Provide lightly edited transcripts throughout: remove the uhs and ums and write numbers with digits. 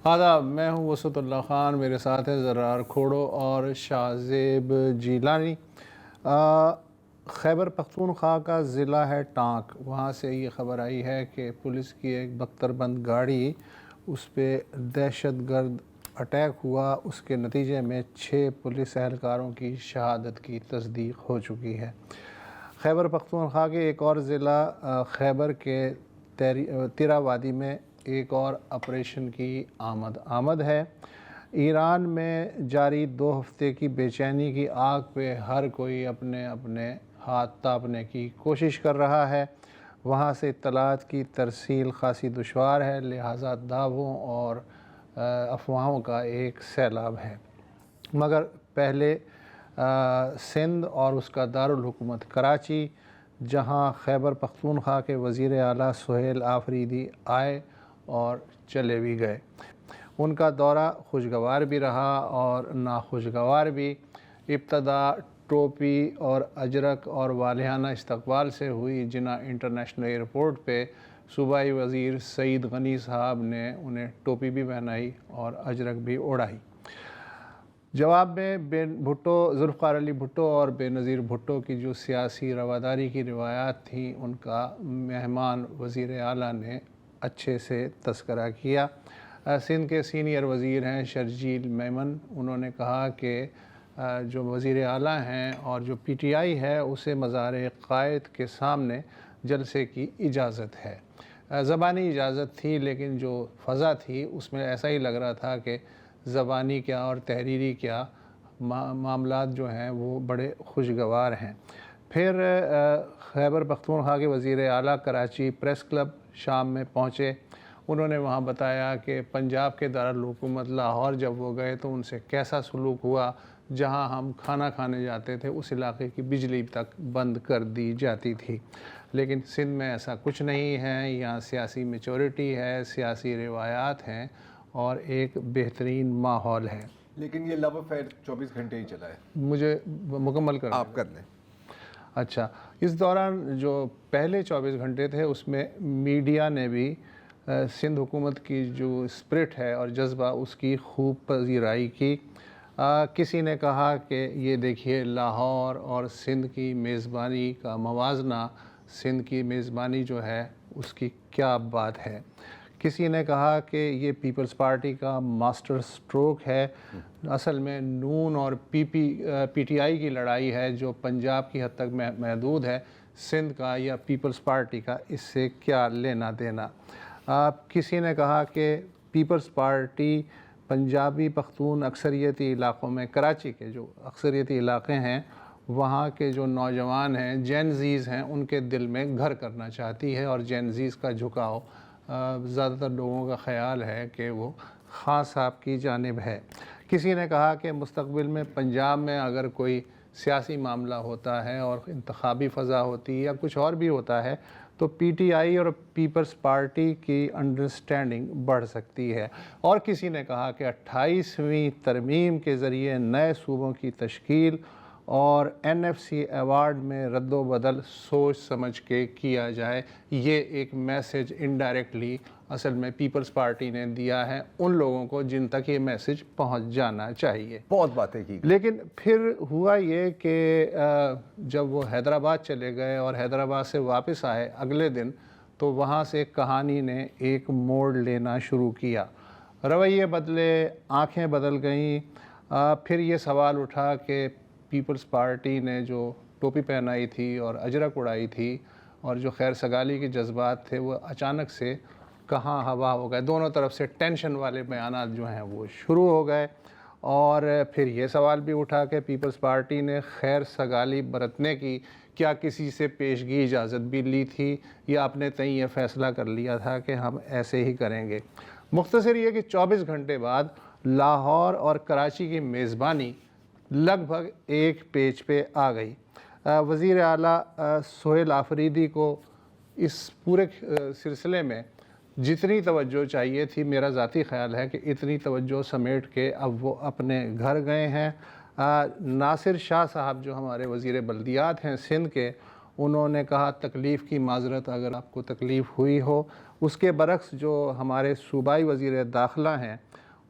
آداب، میں ہوں وسعت اللہ خان، میرے ساتھ ہیں زرار کھوڑو اور شاہ زیب جیلانی۔ خیبر پختونخوا کا ضلع ہے ٹانک، وہاں سے یہ خبر آئی ہے کہ پولیس کی ایک بختر بند گاڑی، اس پہ دہشت گرد اٹیک ہوا، اس کے نتیجے میں 6 پولیس اہلکاروں کی شہادت کی تصدیق ہو چکی ہے۔ خیبر پختونخوا کے ایک اور ضلع خیبر کے تیرا وادی میں ایک اور آپریشن کی آمد ہے۔ ایران میں جاری 2 ہفتے کی بے چینی کی آگ پہ ہر کوئی اپنے اپنے ہاتھ تاپنے کی کوشش کر رہا ہے۔ وہاں سے اطلاعات کی ترسیل خاصی دشوار ہے، لہٰذا دعووں اور افواہوں کا ایک سیلاب ہے۔ مگر پہلے سندھ اور اس کا دارالحکومت کراچی، جہاں خیبر پختونخوا کے وزیر اعلیٰ سہیل آفریدی آئے اور چلے بھی گئے۔ ان کا دورہ خوشگوار بھی رہا اور ناخوشگوار بھی۔ ابتدا ٹوپی اور اجرک اور والہانہ استقبال سے ہوئی۔ جناح انٹرنیشنل ایئرپورٹ پہ صوبائی وزیر سعید غنی صاحب نے انہیں ٹوپی بھی پہنائی اور اجرک بھی اڑائی۔ جواب میں ذوالفقار علی بھٹو اور بے نظیر بھٹو کی جو سیاسی رواداری کی روایات تھیں، ان کا مہمان وزیر اعلیٰ نے اچھے سے تذکرہ کیا۔ سندھ کے سینئر وزیر ہیں شرجیل میمن، انہوں نے کہا کہ جو وزیر اعلیٰ ہیں اور جو پی ٹی آئی ہے اسے مزار قائد کے سامنے جلسے کی اجازت ہے۔ زبانی اجازت تھی، لیکن جو فضا تھی اس میں ایسا ہی لگ رہا تھا کہ زبانی کیا اور تحریری کیا، معاملات جو ہیں وہ بڑے خوشگوار ہیں۔ پھر خیبر پختونخوا کے وزیر اعلیٰ کراچی پریس کلب شام میں پہنچے۔ انہوں نے وہاں بتایا کہ پنجاب کے دارالحکومت لاہور جب وہ گئے تو ان سے کیسا سلوک ہوا۔ جہاں ہم کھانا کھانے جاتے تھے اس علاقے کی بجلی تک بند کر دی جاتی تھی، لیکن سندھ میں ایسا کچھ نہیں ہے۔ یہاں سیاسی میچورٹی ہے، سیاسی روایات ہیں اور ایک بہترین ماحول ہے۔ لیکن یہ لو افیئر 24 گھنٹے ہی چلا ہے۔ مجھے مکمل کرنا آپ کر لیں۔ اچھا، اس دوران جو پہلے 24 گھنٹے تھے اس میں میڈیا نے بھی سندھ حکومت کی جو اسپرٹ ہے اور جذبہ اس کی خوب پذیرائی کی۔ کسی نے کہا کہ یہ دیکھیے لاہور اور سندھ کی میزبانی کا موازنہ، سندھ کی میزبانی جو ہے اس کی کیا بات ہے۔ کسی نے کہا کہ یہ پیپلز پارٹی کا ماسٹر سٹروک ہے۔ اصل میں نون اور پی ٹی آئی کی لڑائی ہے جو پنجاب کی حد تک محدود ہے، سندھ کا یا پیپلز پارٹی کا اس سے کیا لینا دینا۔ کسی نے کہا کہ پیپلز پارٹی پنجابی پختون اکثریتی علاقوں میں، کراچی کے جو اکثریتی علاقے ہیں وہاں کے جو نوجوان ہیں، جین زیز ہیں، ان کے دل میں گھر کرنا چاہتی ہے، اور جین زیز کا جھکاؤ زیادہ تر لوگوں کا خیال ہے کہ وہ خان صاحب کی جانب ہے۔ کسی نے کہا کہ مستقبل میں پنجاب میں اگر کوئی سیاسی معاملہ ہوتا ہے اور انتخابی فضا ہوتی ہے یا کچھ اور بھی ہوتا ہے تو پی ٹی آئی اور پیپلز پارٹی کی انڈرسٹینڈنگ بڑھ سکتی ہے۔ اور کسی نے کہا کہ 28ویں ترمیم کے ذریعے نئے صوبوں کی تشکیل اور این ایف سی ایوارڈ میں رد و بدل سوچ سمجھ کے کیا جائے۔ یہ ایک میسج انڈائریکٹلی اصل میں پیپلز پارٹی نے دیا ہے ان لوگوں کو جن تک یہ میسج پہنچ جانا چاہیے۔ بہت باتیں کی، لیکن پھر ہوا یہ کہ جب وہ حیدرآباد چلے گئے اور حیدرآباد سے واپس آئے اگلے دن، تو وہاں سے کہانی نے ایک موڑ لینا شروع کیا۔ رویے بدلے، آنکھیں بدل گئیں۔ پھر یہ سوال اٹھا کہ پیپلز پارٹی نے جو ٹوپی پہنائی تھی اور اجرک اڑائی تھی اور جو خیر سگالی کے جذبات تھے وہ اچانک سے کہاں ہوا ہو گئے۔ دونوں طرف سے ٹینشن والے بیانات جو ہیں وہ شروع ہو گئے، اور پھر یہ سوال بھی اٹھا کہ پیپلز پارٹی نے خیر سگالی برتنے کی کیا کسی سے پیشگی اجازت بھی لی تھی یا اپنے تئیں یہ فیصلہ کر لیا تھا کہ ہم ایسے ہی کریں گے۔ مختصر یہ کہ 24 گھنٹے بعد لاہور اور کراچی کی میزبانی لگ بھگ ایک پیج پہ آ گئی۔ وزیر اعلیٰ سہیل آفریدی کو اس پورے سلسلے میں جتنی توجہ چاہیے تھی، میرا ذاتی خیال ہے کہ اتنی توجہ سمیٹ کے اب وہ اپنے گھر گئے ہیں۔ ناصر شاہ صاحب جو ہمارے وزیر بلدیات ہیں سندھ کے، انہوں نے کہا تکلیف کی معذرت اگر آپ کو تکلیف ہوئی ہو۔ اس کے برعکس جو ہمارے صوبائی وزیر داخلہ ہیں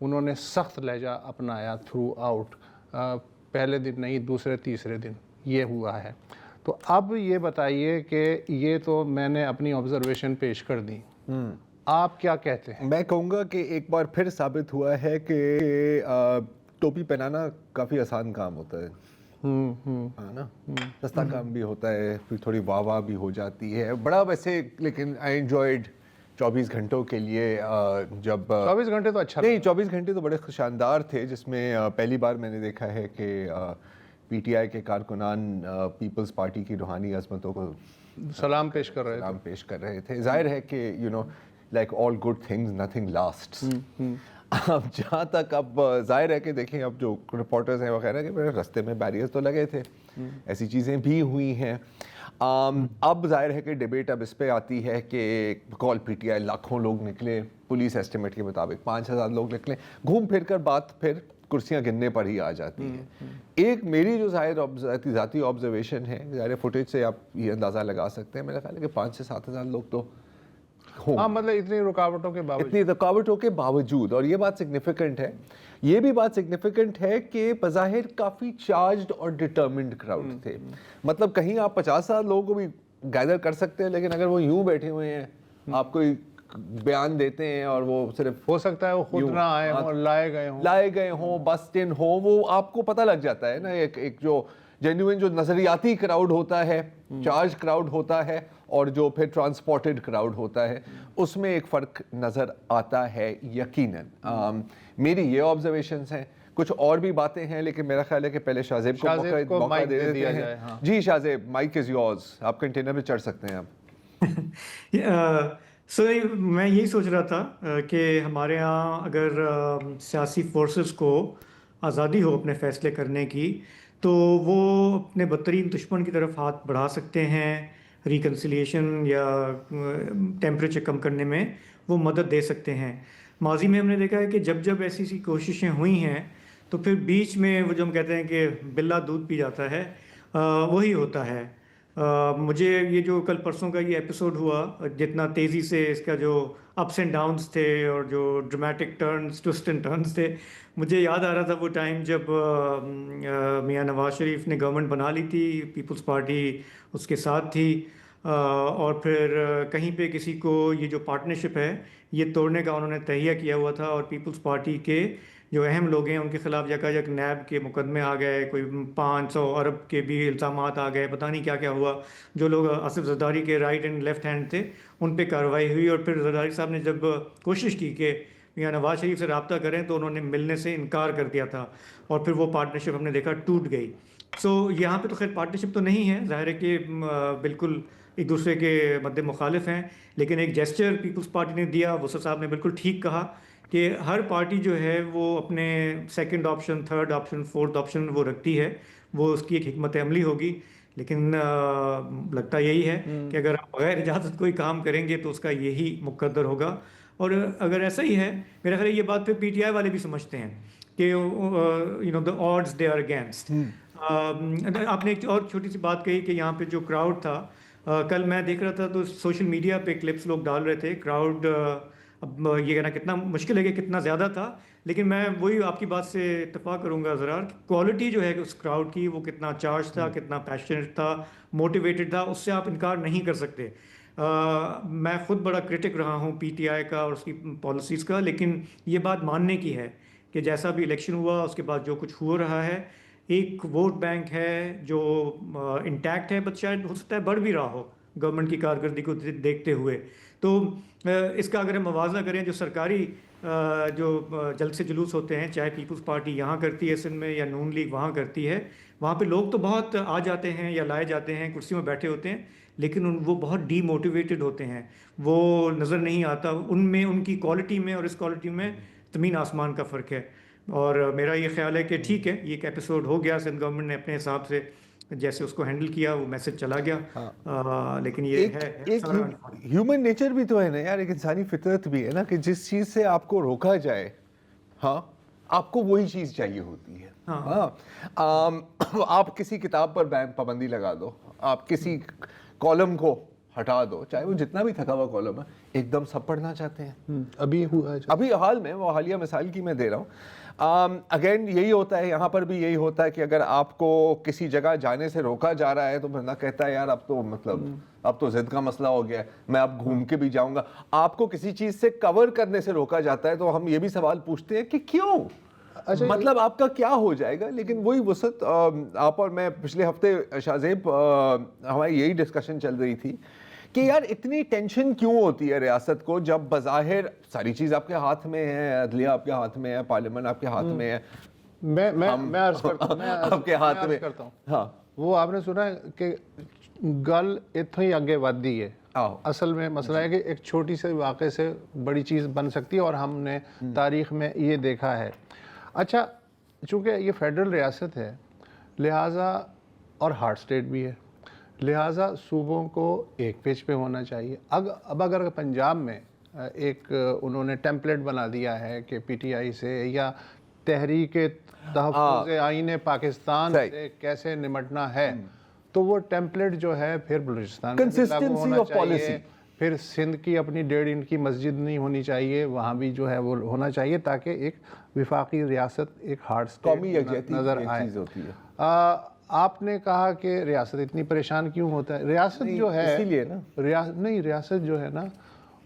انہوں نے سخت لہجہ اپنایا تھرو آؤٹ، پہلے دن نہیں دوسرے تیسرے دن یہ ہوا ہے۔ تو اب یہ بتائیے کہ یہ تو میں نے اپنی آبزرویشن پیش کر دی، آپ کیا کہتے ہیں؟ میں کہوں گا کہ ایک بار پھر ثابت ہوا ہے کہ ٹوپی پہنانا کافی آسان کام ہوتا ہے، ہے نا، سستا کام بھی ہوتا ہے، پھر تھوڑی واہ واہ بھی ہو جاتی ہے بڑا ویسے، لیکن آئی انجوائڈ 24 گھنٹوں کے لیے جب 24 گھنٹے تو اچھا نہیں 24 گھنٹے تو بڑے شاندار تھے، جس میں پہلی بار میں نے دیکھا ہے کہ پی ٹی آئی کے کارکنان پیپلز پارٹی کی روحانی عظمتوں کو سلام پیش کر رہے سلام پیش کر رہے تھے۔ ظاہر ہے کہ you know like all good things nothing lasts. اب جہاں تک اب ظاہر ہے کہ دیکھیں اب جو رپورٹرز ہیں وغیرہ کے رستے میں بیریئرز تو لگے تھے، ایسی چیزیں بھی ہوئی ہیں۔ اب ظاہر ہے کہ ڈیبیٹ اب اس پہ آتی ہے کہ کال پی ٹی آئی لاکھوں لوگ نکلے، پولیس ایسٹیمیٹ کے مطابق 5000 لوگ نکلے، گھوم پھر کر بات پھر کرسیاں گننے پر ہی آ جاتی ہے۔ ایک میری جو ذاتی آبزرویشن ہے، ظاہر فوٹیج سے آپ یہ اندازہ لگا سکتے ہیں، میرا خیال ہے کہ 5 سے 7 ہزار لوگ تو ہاں، مطلب اتنی رکاوٹوں کے باوجود، اتنی رکاوٹوں کے باوجود، اور یہ بات سگنیفیکنٹ ہے، یہ بھی بات سگنیفیکنٹ ہے کہ بظاہر کافی چارجڈ اور ڈٹرمنڈ کراؤڈ تھے۔ مطلب کہیں آپ 50,000 لوگوں کو بھی گیدر کر سکتے ہیں، لیکن اگر وہ یوں بیٹھے ہوئے ہیں، آپ کوئی بیان دیتے ہیں اور وہ صرف ہو سکتا ہے وہ خود نہ آئے ہوں، لائے گئے ہوں، بسٹ ان ہوں، وہ آپ کو پتہ لگ جاتا ہے نا، ایک جو جینوئن جو نظریاتی کراؤڈ ہوتا ہے، چارج کراؤڈ ہوتا ہے، اور جو پھر ٹرانسپورٹڈ کراؤڈ ہوتا ہے، اس میں ایک فرق نظر آتا ہے یقیناً۔ میری یہ آبزرویشنز ہیں، کچھ اور بھی باتیں ہیں، لیکن میرا خیال ہے کہ پہلے شاہزیب کو موقع دے دیتے ہیں۔ جی شاہزیب، مائک از یورز، آپ کنٹینر پہ چڑھ سکتے ہیں آپ۔ سو میں یہی سوچ رہا تھا کہ ہمارے ہاں اگر سیاسی فورسز کو آزادی ہو اپنے فیصلے کرنے کی، تو وہ اپنے بدترین دشمن کی طرف ہاتھ بڑھا سکتے ہیں، ریکنسیلیشن یا ٹیمپریچر کم کرنے میں وہ مدد دے سکتے ہیں۔ ماضی میں ہم نے دیکھا ہے کہ جب جب ایسی کوششیں ہوئی ہیں تو پھر بیچ میں وہ جو ہم کہتے ہیں کہ بلا دودھ پی جاتا ہے، وہی ہوتا ہے۔ مجھے یہ جو کل پرسوں کا یہ ایپیسوڈ ہوا، جتنا تیزی سے اس کا جو اپس اینڈ ڈاؤنس تھے اور جو dramatic turns, twists and turns تھے، مجھے یاد آ رہا تھا وہ ٹائم جب میاں نواز شریف نے گورنمنٹ بنا لی تھی، پیپلز پارٹی اس کے ساتھ تھی، اور پھر کہیں پہ کسی کو یہ جو پارٹنرشپ ہے یہ توڑنے کا انہوں نے تہیہ کیا ہوا تھا، اور پیپلز پارٹی کے جو اہم لوگ ہیں ان کے خلاف یکا یک نیب کے مقدمے آ گئے، کوئی 500 ارب کے بھی الزامات آ گئے، پتہ نہیں کیا کیا ہوا۔ جو لوگ آصف زرداری کے رائٹ اینڈ لیفٹ ہینڈ تھے ان پہ کارروائی ہوئی، اور پھر زرداری صاحب نے جب کوشش کی کہ میاں نواز شریف سے رابطہ کریں تو انہوں نے ملنے سے انکار کر دیا تھا، اور پھر وہ پارٹنرشپ ہم نے دیکھا ٹوٹ گئی۔ سو یہاں پہ تو خیر پارٹنرشپ تو نہیں ہے، ظاہر ہے کہ بالکل ایک دوسرے کے مد مخالف ہیں، لیکن ایک جیسچر پیپلز پارٹی نے دیا۔ وسط صاحب نے بالکل ٹھیک کہا کہ ہر پارٹی جو ہے وہ اپنے second option, third option, fourth option وہ رکھتی ہے، وہ اس کی ایک حکمت عملی ہوگی، لیکن لگتا یہی ہے کہ اگر آپ بغیر اجازت کوئی کام کریں گے تو اس کا یہی مقدر ہوگا۔ اور اگر ایسا ہی ہے، میرا خیال ہے یہ بات پھر پی ٹی آئی والے بھی سمجھتے ہیں کہ you know the odds they are against. آپ نے ایک اور چھوٹی سی بات کہی کہ یہاں پہ جو کراؤڈ تھا، کل میں دیکھ رہا تھا تو سوشل میڈیا پہ کلپس لوگ ڈال رہے تھے، کراؤڈ اب یہ کہنا کتنا مشکل ہے کہ کتنا زیادہ تھا، لیکن میں وہی آپ کی بات سے اتفاق کروں گا ذرا، کوالٹی جو ہے اس کراؤڈ کی وہ کتنا چارج تھا، کتنا پیشنیٹ تھا، موٹیویٹڈ تھا، اس سے آپ انکار نہیں کر سکتے۔ میں خود بڑا کرٹک رہا ہوں پی ٹی آئی کا اور اس کی پالیسیز کا، لیکن یہ بات ماننے کی ہے کہ جیسا بھی الیکشن ہوا اس کے بعد جو کچھ ہو رہا ہے، ایک ووٹ بینک ہے جو انٹیکٹ ہے، بس شاید ہو سکتا ہے بڑھ بھی رہا ہو گورنمنٹ کی کارکردگی کو دیکھتے ہوئے۔ تو اس کا اگر ہم موازنہ کریں جو سرکاری جو جلد سے جلوس ہوتے ہیں، چاہے پیپلز پارٹی یہاں کرتی ہے سندھ میں یا نون لیگ وہاں کرتی ہے، وہاں پہ لوگ تو بہت آ جاتے ہیں یا لائے جاتے ہیں، کرسیوں میں بیٹھے ہوتے ہیں، لیکن وہ بہت ڈی موٹیویٹڈ ہوتے ہیں، وہ نظر نہیں آتا ان میں، ان کی کوالٹی میں اور اس کوالٹی میں زمین آسمان کا فرق ہے۔ اور میرا یہ خیال ہے کہ ٹھیک ہے، یہ ایک ایپیسوڈ ہو گیا، سندھ گورنمنٹ نے اپنے حساب سے جیسے اس کو ہینڈل کیا، وہ میسج چلا گیا، لیکن یہ ہے ہیومن نیچر بھی تو ہے نا یار، ایک انسانی فطرت بھی ہے نا کہ جس چیز سے آپ کو روکا جائے، ہاں آپ کو وہی چیز چاہیے ہوتی ہے۔ ہاں آپ کسی کتاب پر پابندی لگا دو، آپ کسی کالم کو ہٹا دو, چاہے وہ جتنا بھی تھکا ہوا کالم ہے, ایک دم سب پڑھنا چاہتے ہیں. ابھی ہوا ہے ابھی حال میں, وہ حالیہ مثال کی میں دے رہا ہوں. اگین یہی ہوتا ہے یہاں پر بھی, یہی ہوتا ہے کہ اگر آپ کو کسی جگہ جانے سے روکا جا رہا ہے تو بندہ کہتا ہے یار اب تو مطلب اب تو ضد کا مسئلہ ہو گیا ہے, میں اب گھوم کے بھی جاؤں گا. آپ کو کسی چیز سے کور کرنے سے روکا جاتا ہے تو ہم یہ بھی سوال پوچھتے ہیں کہ کیوں, مطلب آپ کا کیا ہو جائے گا. لیکن وہی وسعت, آپ اور میں پچھلے ہفتے شاہزیب ہماری یہی ڈسکشن چل رہی تھی کہ یار اتنی ٹینشن کیوں ہوتی ہے ریاست کو جب بظاہر ساری چیز آپ کے ہاتھ میں ہے, عدلیہ آپ کے ہاتھ میں ہے, پارلیمنٹ آپ کے ہاتھ میں ہے, میں عرض کرتا ہوں, آپ کے ہاتھ میں. ہاں, وہ آپ نے سنا ہے کہ گل اتوں ہی آگے ودی ہے. اصل میں مسئلہ ہے کہ ایک چھوٹی سے واقعے سے بڑی چیز بن سکتی ہے, اور ہم نے تاریخ میں یہ دیکھا ہے. اچھا, چونکہ یہ فیڈرل ریاست ہے لہٰذا, اور ہارڈ اسٹیٹ بھی ہے, لہٰذا صوبوں کو ایک پیج پہ ہونا چاہیے. اب اگر پنجاب میں ایک انہوں نے ٹیمپلیٹ بنا دیا ہے کہ پی ٹی آئی سے یا تحریک تحفظ آئین پاکستان سے کیسے نمٹنا ہے, تو وہ ٹیمپلیٹ جو ہے پھر بلوچستان میں لاگو ہونا چاہیے. پھر سندھ کی اپنی 1.5 انچ کی مسجد نہیں ہونی چاہیے, وہاں بھی جو ہے وہ ہونا چاہیے تاکہ ایک وفاقی ریاست, ایک ہارڈ اسٹیٹ نظر آئے. آپ نے کہا کہ ریاست اتنی پریشان کیوں ہوتا ہے. ریاست جو ہے اسی لیے نا, ریاست جو ہے نا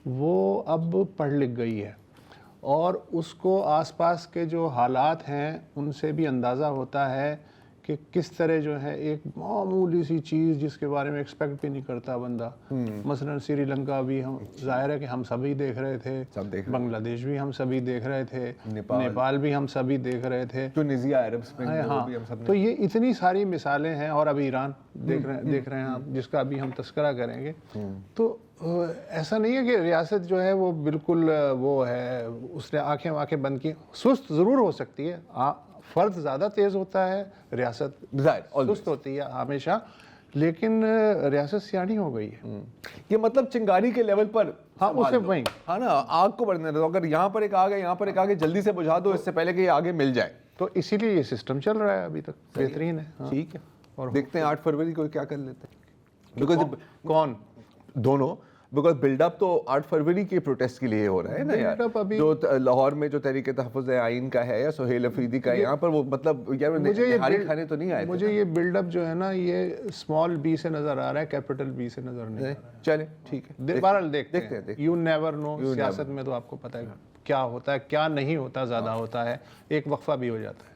وہ اب پڑھ لکھ گئی ہے, اور اس کو آس پاس کے جو حالات ہیں ان سے بھی اندازہ ہوتا ہے کہ کس طرح جو ہے ایک معمولی سی چیز جس کے بارے میں ایکسپیکٹ بھی نہیں کرتا بندہ, مثلا سری لنکا بھی ہم ظاہر ہے کہ ہم سبھی دیکھ رہے تھے, بنگلہ دیش بھی ہم سبھی دیکھ رہے تھے, نیپال بھی ہم سبھی دیکھ رہے تھے, ٹونیزیا, عرب اسپرنگ, ہاں. تو یہ اتنی ساری مثالیں ہیں, اور ابھی ایران دیکھ رہے ہیں آپ, جس کا ابھی ہم تذکرہ کریں گے. تو ایسا نہیں ہے کہ ریاست جو ہے وہ بالکل وہ ہے, اس نے آنکھیں بند کی. سست ضرور ہو سکتی ہے, فرد زیادہ تیز ہوتا ہے, ریاست سست ہوتی ہے ہمیشہ, لیکن ریاست سیاڑی ہو گئی ہے. یہ مطلب چنگاری کے لیول پر, ہاں اسے وہیں, ہاں نا, آگ کو بڑھنے دو. اگر یہاں پر ایک آگ ہے, یہاں پر ایک آگ ہے, جلدی سے بجھا دو اس سے پہلے کہ یہ آگے مل جائے. تو اسی لیے یہ سسٹم چل رہا ہے ابھی تک, بہترین ہے. ٹھیک ہے, اور دیکھتے ہیں 8 فروری کو کیا کر لیتے ہیں. بیکاز کون دونوں, بیکاز بلڈ اپ تو 8 فروری کے پروٹیسٹ کے لیے ہو رہا ہے نا یار. جو لاہور میں جو تحریک تحفظ آئین کا ہے یا سہیل افریدی کا, یہاں پر وہ مطلب یار نہاری کھانے تو نہیں آئے. مجھے یہ بلڈ اپ جو ہے نا یہ اسمال بی سے نظر آ رہا ہے, کیپٹل بی سے نظر نہیں آ رہا ہے. چلے ٹھیک ہے, بہرحال دیکھتے ہیں. یو نیور نو, سیاست میں تو آپ کو پتہ ہے کیا ہوتا ہے کیا نہیں ہوتا, زیادہ ہوتا ہے, ایک وقفہ بھی ہو جاتا ہے.